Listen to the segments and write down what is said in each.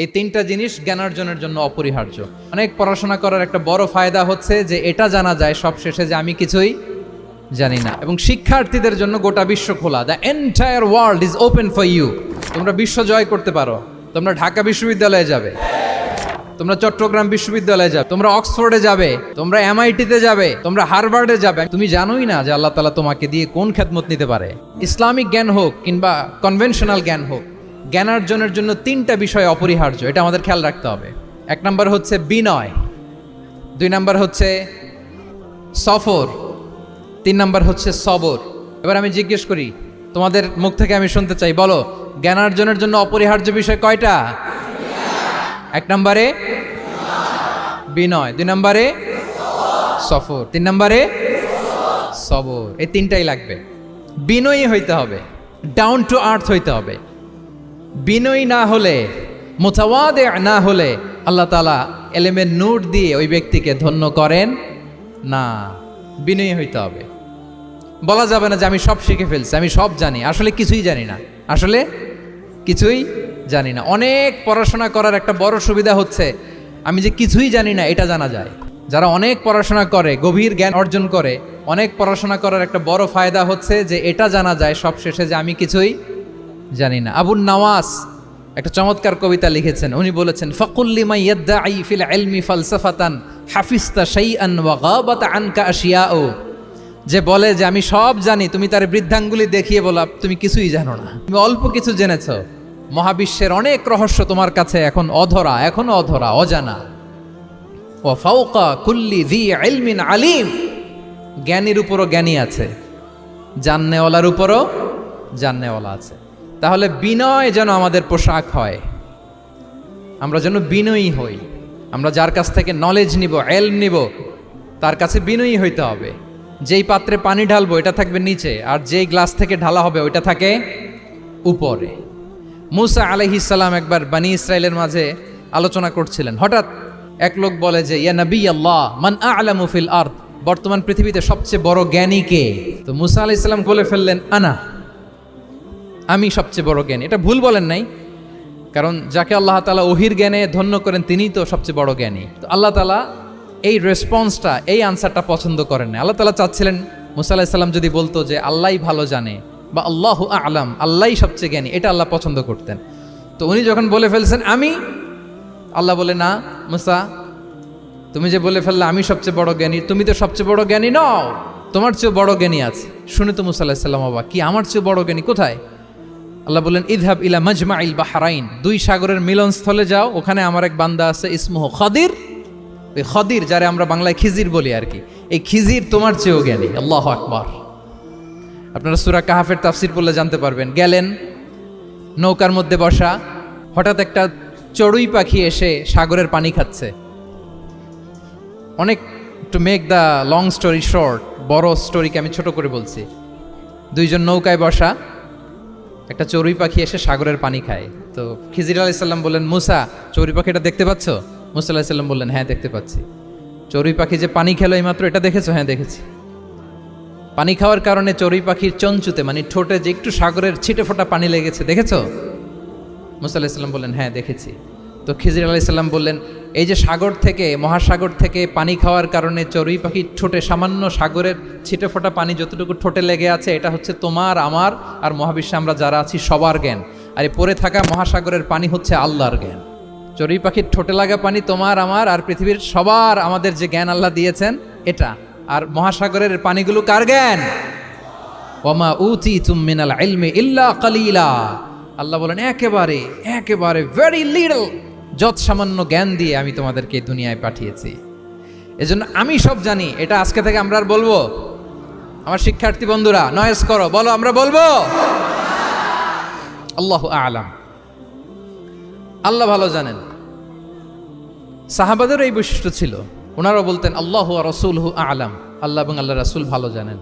এই তিনটা জিনিস জ্ঞান অর্জনের জন্য অপরিহার্য। অনেক পড়াশোনা করার একটা বড় ফায়দা হচ্ছে যে এটা জানা যায় সব শেষে যে আমি কিছুই জানি না। এবং শিক্ষার্থীদের জন্য গোটা বিশ্ব খোলা, the entire world is open for you. তোমরা বিশ্ব জয় করতে পারো। তোমরা ঢাকা বিশ্ববিদ্যালয়ে যাবে, তোমরা চট্টগ্রাম বিশ্ববিদ্যালয়ে যাবে, তোমরা অক্সফোর্ডে যাবে, তোমরা এমআইটিতে যাবে, তোমরা হার্ভার্ডে যাবে। তুমি জানোই না যে আল্লাহ তাআলা তোমাকে দিয়ে কোন খেদমত নিতে পারে। ইসলামিক জ্ঞান হোক কিংবা কনভেনশনাল জ্ঞান হোক, জ্ঞান অর্জনের জন্য তিনটা বিষয় অপরিহার্য, এটা আমাদের খেয়াল রাখতে হবে। এক নম্বর হচ্ছে বিনয়, দুই নম্বর হচ্ছে সফর, তিন নম্বর হচ্ছে সবর। এবার আমি জিজ্ঞেস করি, তোমাদের মুখ থেকে আমি শুনতে চাই, বলো জ্ঞান অর্জনের জন্য অপরিহার্য বিষয় কয়টা? এক নম্বরে বিনয়, দুই নম্বরে সফর, তিন নম্বরে সবর। এই তিনটাই লাগবে। বিনয়ী হইতে হবে, ডাউন টু আর্থ হইতে হবে। বিনয়ী না হলে, মুতাওয়াদি না হলে আল্লাহ তাআলা এলেমের নূর দিয়ে ওই ব্যক্তিকে ধন্য করেন না। বিনয়ী হইতে হবে। বলা যাবে না যে আমি সব শিখে ফেলছি, আমি সব জানি, আসলে কিছুই জানি না, আসলে কিছুই জানি না। অনেক পড়াশোনা করার একটা বড় সুবিধা হচ্ছে আমি যে কিছুই জানি না এটা জানা যায়। যারা অনেক পড়াশোনা করে, গভীর জ্ঞান অর্জন করে, অনেক পড়াশোনা করার একটা বড় ফায়দা হচ্ছে যে এটা জানা যায় সব শেষে যে আমি কিছুই জানি না। আবুন নাওয়াস একটা চমৎকার কবিতা লিখেছেন। উনি বলেছেন, ফাকুল লিমান ইয়াদদাঈ ফিল ইলমি ফালসাফাতান হাফিজতা শাইআন ওয়া গাবাত আনকা আশিয়াউ। যে বলে যে আমি সব জানি, তুমি তার বৃদ্ধাঙ্গুলি দেখিয়ে বলা তুমি কিছুই জানো না, তুমি অল্প কিছু জেনেছো। মহাবিশ্বের অনেক রহস্য তোমার কাছে এখন অধরা, এখনো অধরা, অজানা। ওয়া ফাওকা কুল্লি যী ইলমিন আলিম। জ্ঞানীর উপরও জ্ঞানী আছে, জাননেওয়ালার উপরও জাননেওয়ালা আছে। তাহলে বিনয় যেন আমাদের পোশাক হয়, আমরা যেন বিনয়ী হই। আমরা যার কাছ থেকে নলেজ নিব, এলম নিব, তার কাছে বিনয়ী হইতে হবে। যেই পাত্রে পানি ঢালবো এটা থাকবে নিচে, আর যেই গ্লাস থেকে ঢালা হবে ওইটা থাকে উপরে। মুসা আলাইহিস সালাম একবার বানি ইসরাইলের মাঝে আলোচনা করছিলেন। হঠাৎ এক লোক বলে যে, ইয়া নবী আল্লাহ, মান আ'লামু ফিল আরদ। বর্তমান পৃথিবীতে সবচেয়ে বড় জ্ঞানী কে? তো মুসা আলাইহিস সালাম বলে ফেললেন, আনা, আমি সবচেয়ে বড় জ্ঞানী। এটা ভুল বলেন নাই, কারণ যাকে আল্লাহ তাআলা ওহির জ্ঞানে ধন্য করেন তিনিই তো সবচেয়ে বড় জ্ঞানী। তো আল্লাহ তাআলা এই রেসপন্সটা, এই আনসারটা পছন্দ করেন না। আল্লাহ তাআলা চাচ্ছিলেন মুসা আলাইহিস সালাম যদি বলতো যে আল্লাহই ভালো জানে বা আল্লাহু আ'লাম, আল্লাহই সবচেয়ে জ্ঞানী, এটা আল্লাহ পছন্দ করতেন। তো উনি যখন বলে ফেলছেন আমি, আল্লাহ বলে, না মুসা, তুমি যে বলে ফেললে আমি সবচেয়ে বড় জ্ঞানী, তুমি তো সবচেয়ে বড় জ্ঞানী নও, তোমার চেয়ে বড় জ্ঞানী আছে। শুনে তো মুসা আলাইহিস সালাম অবাক, কি আমার চেয়ে বড় জ্ঞানী কোথায়? আল্লাহ বললেন, ইযহাব ইলা মাজমাইল বাহরাইন। দুই সাগরের মিলনস্থলে যাও, ওখানে আমার এক বান্দা আছে, ইসমুহু খাদির। ওই খাদির, যারে আমরা বাংলায় খিজির বলি আর কি, এই খিজির তোমার চেয়েও জ্ঞানী। আল্লাহু আকবার। আপনারা সূরা কাহাফের তাফসীর পড়লে জানতে পারবেন। গেলেন, নৌকার মধ্যে বসা, হঠাৎ একটা চড়ুই পাখি এসে সাগরের পানি খাচ্ছে। অনেক, to make the long story short, বড় স্টোরিকে আমি ছোট করে বলছি। দুইজন নৌকায় বসা, একটা চড়ুই পাখি এসে সাগরের পানি খায়। তো খিজির আলাইহিস সালাম বললেন, মুসা, চড়ুই পাখিটা দেখতে পাচ্ছ? মুসা আলাইহিস সালাম বললেন, হ্যাঁ দেখতে পাচ্ছি। চড়ুই পাখি যে পানি খেলো এইমাত্র, এটা দেখেছো? হ্যাঁ দেখেছি। পানি খাওয়ার কারণে চড়ুই পাখির চঞ্চুতে, মানে ঠোঁটে যে একটু সাগরের ছিটে ফোটা পানি লেগেছে, দেখেছো? মুসা আলাইহিস সালাম বললেন, হ্যাঁ দেখেছি। তো খিজির আলাইহিস সালাম বললেন, এই যে সাগর থেকে, মহাসাগর থেকে পানি খাওয়ার কারণে চড়ুই পাখির ঠোঁটে সামান্য সাগরের ছিটে ফোটা পানি যতটুকু ঠোঁটে লেগে আছে, এটা হচ্ছে তোমার, আমার আর মহাবিশ্বে আমরা যারা আছি সবার জ্ঞান। আর এই পড়ে থাকা মহাসাগরের পানি হচ্ছে আল্লাহর জ্ঞান। চড়ুই পাখির ঠোঁটে লাগা পানি তোমার, আমার আর পৃথিবীর সবার, আমাদের যে জ্ঞান আল্লাহ দিয়েছেন এটা। আর মহাসাগরের পানিগুলো কার জ্ঞান? ওয়ামা উতীতুম মিনাল ইলমি ইল্লা কালিলা। আল্লাহ বলেন, একেবারে একেবারে ভেরি লিটল, যত সামান্য জ্ঞান দিয়ে আমি তোমাদেরকে দুনিয়ায় পাঠিয়েছি। এজন্য আমি সব জানি, এটা আজকে থেকে আমরা আর বলবো? আমার শিক্ষার্থী বন্ধুরা নয়েজ করো, বলো আমরা বলবো আল্লাহু আ'লাম। আল্লাহ ভালো জানেন। সাহাবাদের এই বৈশিষ্ট্য ছিল, ওনারাও বলতেন আল্লাহু ওয়া রাসূলুহু আ'লাম, আল্লাহ এবং আল্লাহর রাসূল ভালো জানেন।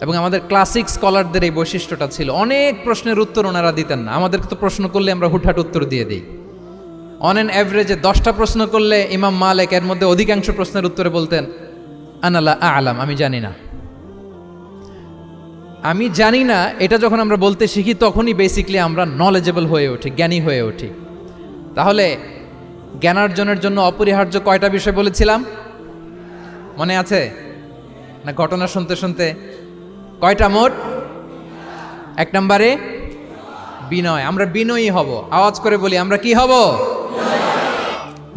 এবং আমাদের ক্লাসিক স্কলারদের এই বৈশিষ্ট্যটা ছিল, অনেক প্রশ্নের উত্তর ওনারা দিতেন না। আমাদেরকে তো প্রশ্ন করলে আমরা হুটহাট উত্তর দিয়ে দিই। অন অ্যান অ্যাভারেজে 10টা প্রশ্ন করলে ইমাম মালিক এর মধ্যে অধিকাংশ প্রশ্নের উত্তরে বলতেন আনা লা আ'লাম, আমি জানি না। আমি জানি না এটা যখন আমরা বলতে শিখি, তখনই বেসিকলি আমরা নলেজেবল হয়ে উঠি, জ্ঞানী হয়ে উঠি। তাহলে জ্ঞানার্জনের জন্য অপরিহার্য কয়টা বিষয় বলেছিলাম, মনে আছে না? ঘটনা শুনতে শুনতে কয়টা মোট? 1 নম্বরে বিনয়। আমরা বিনয়ী হব। আওয়াজ করে বলি, আমরা কি হব?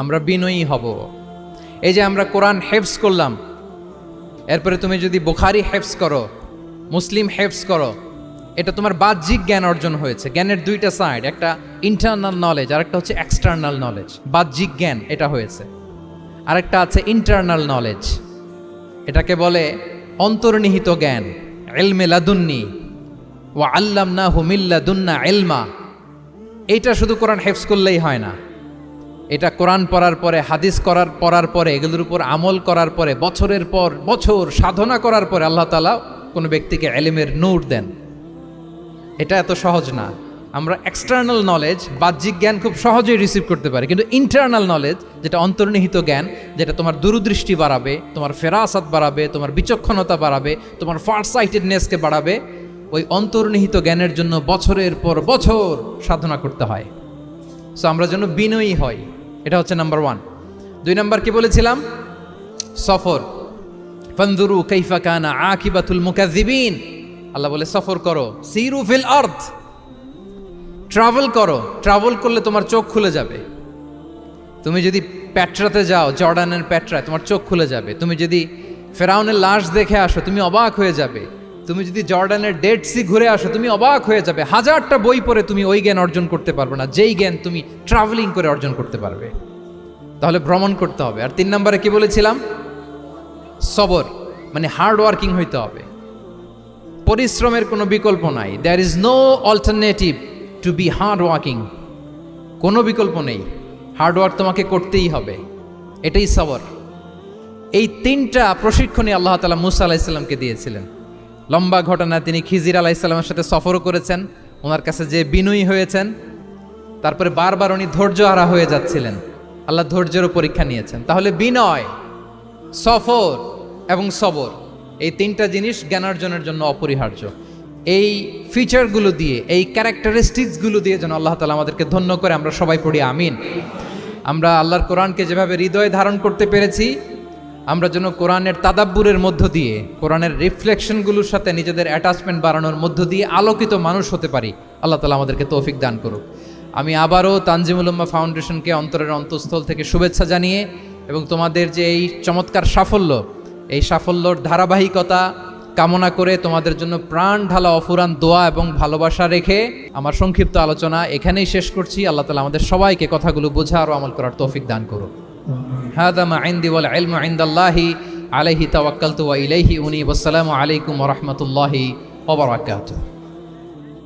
আমরা বিনয়ী হব। এই যে আমরা কোরআন হেফজ করলাম, এরপরে তুমি যদি বুখারী হেফজ করো, মুসলিম হেফজ করো, এটা তোমার বাহ্যিক জ্ঞান অর্জন হয়েছে। জ্ঞানের দুইটা সাইড, একটা ইন্টারনাল নলেজ আর একটা হচ্ছে এক্সটার্নাল নলেজ। বাহ্যিক জ্ঞান এটা হয়েছে, আরেকটা আছে ইন্টারনাল নলেজ, এটাকে বলে অন্তর্নিহিত জ্ঞান। ইলমে লাদুন্নি ওয়া আল্লামনাহু মিন লাদুন্না ইলমা। এইটা শুধু কোরআন হেফজ করলেই হয় না, এটা কোরআন পড়ার পরে, হাদিস পড়ার পরে, এগুলোর উপর আমল করার পরে, বছরের পর বছর সাধনা করার পরে আল্লাহ তাআলা কোনো ব্যক্তিকে ইলমের নূর দেন। এটা এত সহজ না। আমরা এক্সটার্নাল নলেজ, বাহ্যিক জ্ঞান খুব সহজেই রিসিভ করতে পারি, কিন্তু ইন্টারনাল নলেজ, যেটা অন্তর্নিহিত জ্ঞান, যেটা তোমার দূরদৃষ্টি বাড়াবে, তোমার ফেরাসাত বাড়াবে, তোমার বিচক্ষণতা বাড়াবে, তোমার ফারসাইটেডনেসকে বাড়াবে, ওই অন্তর্নিহিত জ্ঞানের জন্য বছরের পর বছর সাধনা করতে হয়। সো আমরা যেন বিনয়ী হই, এটা হচ্ছে নাম্বার 1। 2 নাম্বার কি বলেছিলাম? সফর। ফানজুরু কাইফা কানা আকিবাতুল মুকাজ্জিবিন। আল্লাহ বলে সফর করো, সিরু ফিল আরদ, ট্রাভেল করো। ট্রাভেল করলে তোমার চোখ খুলে যাবে। তুমি যদি পেট্রাতে যাও, জর্ডানের পেট্রায়, তোমার চোখ খুলে যাবে। তুমি যদি ফেরাউনের লাশ দেখে আসো, তুমি অবাক হয়ে যাবে। তুমি যদি জর্ডানের ডেড সি ঘুরে আসো, তুমি অবাক হয়ে যাবে। 1000টা বই পড়ে তুমি ওই জ্ঞান অর্জন করতে পারবে না, যেই জ্ঞান তুমি ট্রাভেলিং করে অর্জন করতে পারবে। তাহলে ভ্রমণ করতে হবে। আর 3 নম্বরে কি বলেছিলাম? সবর, মানে হার্ড ওয়ার্কিং হইতে হবে। পরিশ্রমের কোনো বিকল্প নাই। There is no alternative to be hard working. কোনো বিকল্প নেই, হার্ড ওয়ার্ক তোমাকে করতেই হবে। এটাই সবর। এই 3টা প্রশিক্ষণই আল্লাহ তাআলা মুসা আলাইহিস সালামকে দিয়েছিলেন। লম্বা ঘটনা, তিনি খিজির আলাইহিস সালামের সাথে সফরও করেছেন, ওনার কাছে যে বিনয়ী হয়েছেন, তারপরে বারবার উনি ধৈর্যহারা হয়ে যাচ্ছিলেন, আল্লাহ ধৈর্যেরও পরীক্ষা নিয়েছেন। তাহলে বিনয়, সফর এবং সবর, এই 3টা জিনিস জ্ঞানার্জনের জন্য অপরিহার্য। এই ফিচারগুলো দিয়ে, এই ক্যারেক্টারিস্টিক্সগুলো দিয়ে যেন আল্লাহ তাআলা আমাদেরকে ধন্য করে। আমরা সবাই পড়ি আমিন। আমরা আল্লাহর কোরআনকে যেভাবে হৃদয়ে ধারণ করতে পেরেছি, আমরা যেন কোরআনের তাদাব্বুরের মধ্য দিয়ে, কোরআনের রিফ্লেকশনগুলোর সাথে নিজেদের অ্যাটাচমেন্ট বাড়ানোর মধ্য দিয়ে আলোকিত মানুষ হতে পারি। আল্লাহ তাআলা আমাদেরকে তৌফিক দান করুক। আমি আবারও তানজিমুল উম্মাহ ফাউন্ডেশনকে অন্তরের অন্তঃস্থল থেকে শুভেচ্ছা জানিয়ে, এবং তোমাদের যে এই চমৎকার সাফল্য, এই সাফল্যর ধারাবাহিকতা কামনা করে, তোমাদের জন্য প্রাণ ঢালা অফুরান দোয়া এবং ভালোবাসা রেখে আমার সংক্ষিপ্ত আলোচনা এখানেই শেষ করছি। আল্লাহ তাআলা আমাদের সবাইকে কথাগুলো বোঝার ও আমল করার তৌফিক দান করুক। হাদা মা ইনদি ওয়াল ইলমু ইনদাল্লাহি আলাইহি তাওয়াক্কালতু ওয়া ইলাইহি উনীব। আসসালামু আলাইকুম ওয়া রাহমাতুল্লাহি ওয়া বারাকাতুহু।